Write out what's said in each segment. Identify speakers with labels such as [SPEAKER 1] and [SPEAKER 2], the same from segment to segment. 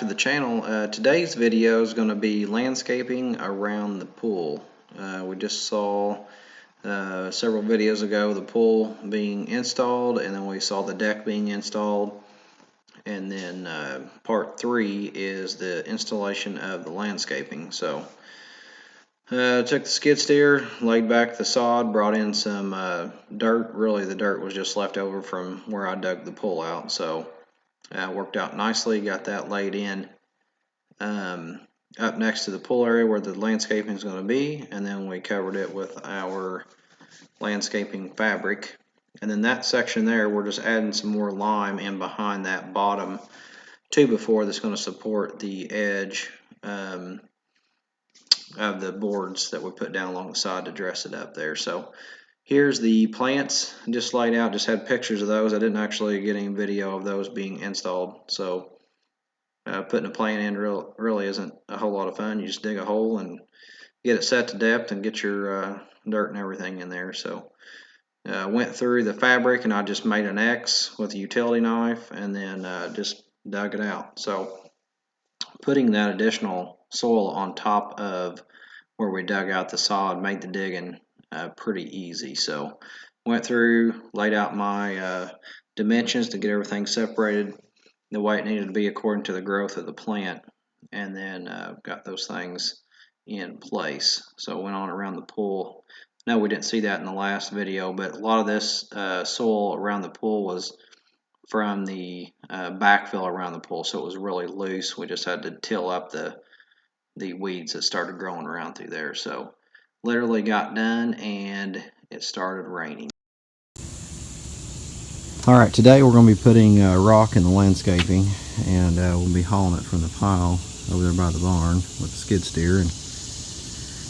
[SPEAKER 1] To the channel. Today's video is going to be landscaping around the pool. We just saw several videos ago the pool being installed, and then we saw the deck being installed, and then part 3 is the installation of the landscaping. So took the skid steer, laid back the sod, brought in some dirt. Really the dirt was just left over from where I dug the pool out, so worked out nicely. Got that laid in up next to the pool area where the landscaping is going to be, and then we covered it with our landscaping fabric. And then that section there, we're just adding some more lime in behind that bottom 2x4 that's going to support the edge of the boards that we put down along the side to dress it up there. So here's the plants just laid out. Just had pictures of those. I didn't actually get any video of those being installed, so putting a plant in really isn't a whole lot of fun. You just dig a hole and get it set to depth and get your dirt and everything in there. So went through the fabric, and I just made an X with a utility knife, and then just dug it out. So putting that additional soil on top of where we dug out the sod made the digging pretty easy. So went through, laid out my dimensions to get everything separated the way it needed to be according to the growth of the plant, and then got those things in place. So went on around the pool. No, we didn't see that in the last video, but a lot of this soil around the pool was from the backfill around the pool, so it was really loose. We just had to till up the weeds that started growing around through there. So literally got done, and it started raining.
[SPEAKER 2] Alright, today we're going to be putting rock in the landscaping, and we'll be hauling it from the pile over there by the barn with the skid steer, and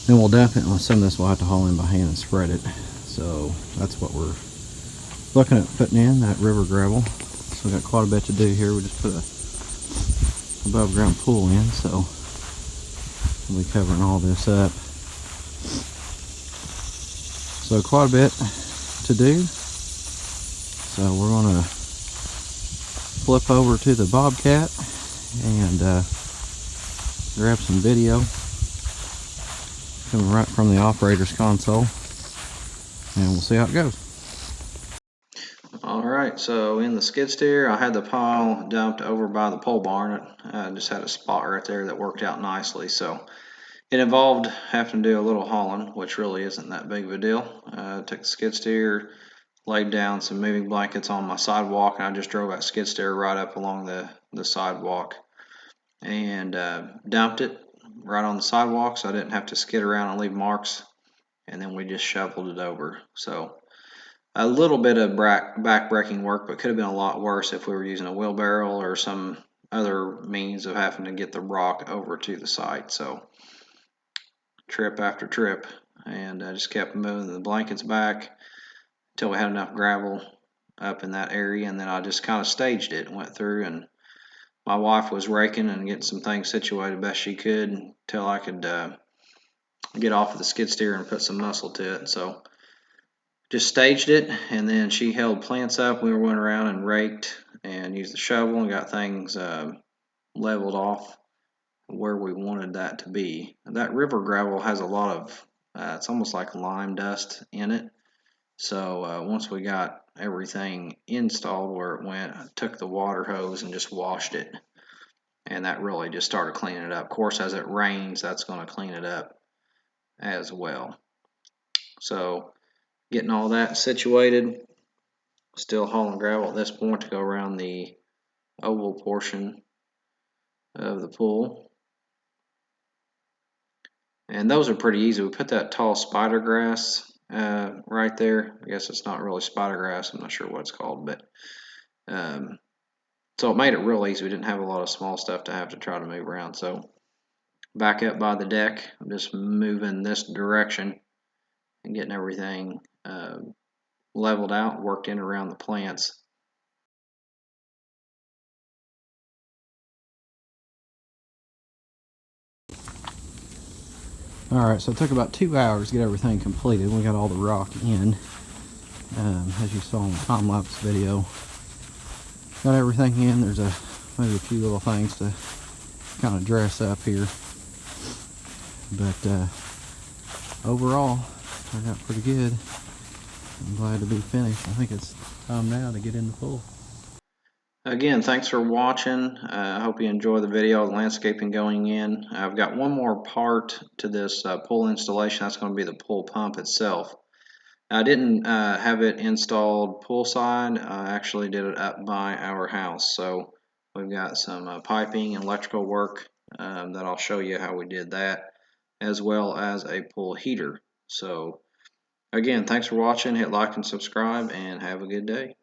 [SPEAKER 2] then we'll dump it, and some of this we'll have to haul in by hand and spread it. So that's what we're looking at putting in, that river gravel. So we've got quite a bit to do here. We just put a above ground pool in, so we'll be covering all this up. So quite a bit to do. So we're going to flip over to the Bobcat and grab some video coming right from the operator's console, and we'll see how it goes.
[SPEAKER 1] Alright, so in the skid steer I had the pile dumped over by the pole barn. I just had a spot right there that worked out nicely, so it involved having to do a little hauling, which really isn't that big of a deal. Took the skid steer, laid down some moving blankets on my sidewalk, and I just drove that skid steer right up along the sidewalk and dumped it right on the sidewalk, so I didn't have to skid around and leave marks, and then we just shoveled it over. So a little bit of back-breaking work, but could have been a lot worse if we were using a wheelbarrow or some other means of having to get the rock over to the site. So trip after trip, and I just kept moving the blankets back until we had enough gravel up in that area, and then I just kind of staged it and went through, and my wife was raking and getting some things situated best she could until I could get off of the skid steer and put some muscle to it. So just staged it, and then she held plants up. We went around and raked and used the shovel and got things leveled off where we wanted that to be. That river gravel has a lot of it's almost like lime dust in it. So once we got everything installed where it went, I took the water hose and just washed it, and that really just started cleaning it up. Of course, as it rains, that's going to clean it up as well. So getting all that situated, still hauling gravel at this point to go around the oval portion of the pool. And those are pretty easy. We put that tall spider grass right there. I guess it's not really spider grass. I'm not sure what it's called, but so it made it real easy. We didn't have a lot of small stuff to have to try to move around. So back up by the deck, I'm just moving this direction and getting everything leveled out, worked in around the plants.
[SPEAKER 2] Alright, so it took about 2 hours to get everything completed. We got all the rock in, as you saw in the time-lapse video. Got everything in. There's maybe a few little things to kind of dress up here. But overall, turned out pretty good. I'm glad to be finished. I think it's time now to get in the pool.
[SPEAKER 1] Again, thanks for watching. I hope you enjoy the video of the landscaping going in. I've got one more part to this pool installation. That's going to be the pool pump itself. I didn't have it installed poolside. I actually did it up by our house. So we've got some piping and electrical work that I'll show you how we did that, as well as a pool heater. So again, thanks for watching. Hit like and subscribe, and have a good day.